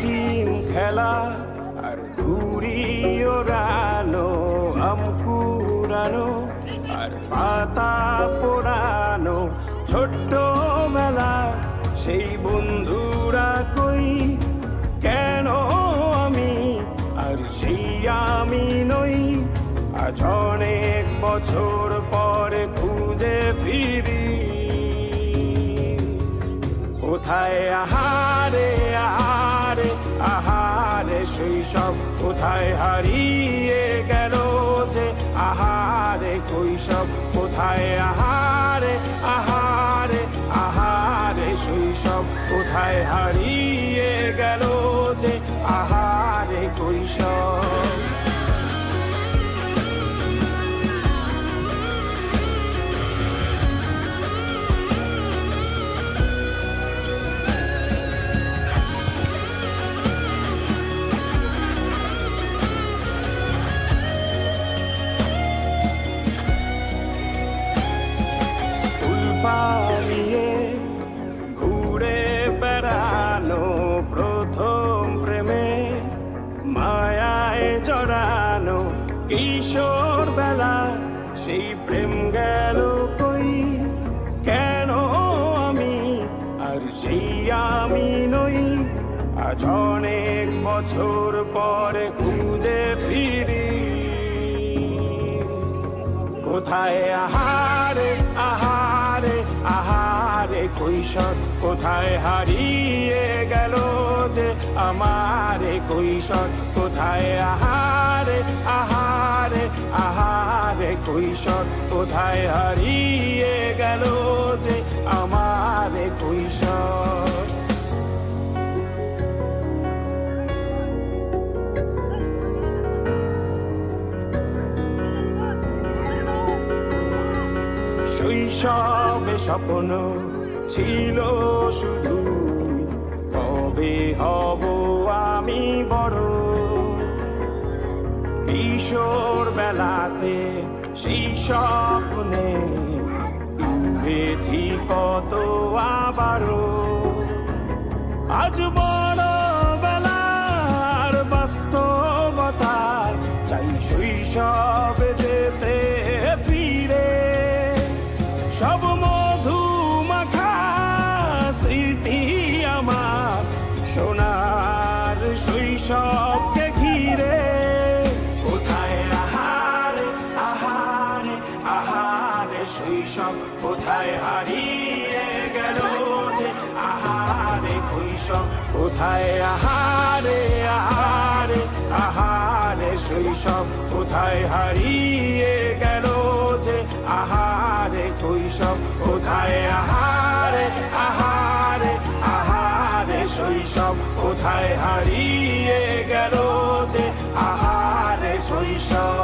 Team খেলা আর ঘুড়ি ওড়ানো, আম কুড়ানো আর পাতা পোড়ানো, ছোট্ট মেলা সেই বন্ধুরা কই, কেন আমি আর সেই আমি নই। আজ অনেক বছর পরে খুঁজে ফিরি, কোথায় আহারে আহারে আহারে শৈশব, কোথায় হারিয়ে গেল যে আহারে কৈশব, কোথায় আহারে আহারে আহারে শৈশব, কোথায় হারিয়ে গেল যে আহারে কৈশব। পালিয়ে ঘুরে বেড়ানো, প্রথম প্রেমে মায়ায় জড়ানো, কিশোর বেলা সেই প্রেম গেল কই, কেন আমি আর সেই আমি নই। আজ অনেক বছর পরে খুঁজে ফিরি, কোথায় আহারে আহারে আহারে কৈশোর, কোথায় হারিয়ে গেল যে আমারে কৈশোর, কোথায় আহারে আহারে আহারে কৈশোর, কোথায় হারিয়ে গেল যে আমারে কৈশোর। শৈশবে স্বপ্ন ছিল শুধু, কবে হব আমি বড়। কিশোর বেলাতে সেই স্বপ্নে ডুবেছি কত আবারও, আজ বড় বেলার বাস্তবতার চাই শৈশবে যেতে ফিরে। সব মধু মাখা স্মৃতি আমার সোনার শৈশবকে ঘিরে, কোথায় আহারে আহারে আহারে শৈশব, কোথায় হারিয়ে গেল যে আহারে কৈশোর, কোথায় আহারে আহারে আহারে শৈশব, কোথায় হারিয়ে গেল যে আহারে কৈশোর, কোথায় আহারে আহারে আহারে শৈশব, কোথায় হারিয়ে গেল যে আহারে শৈশব।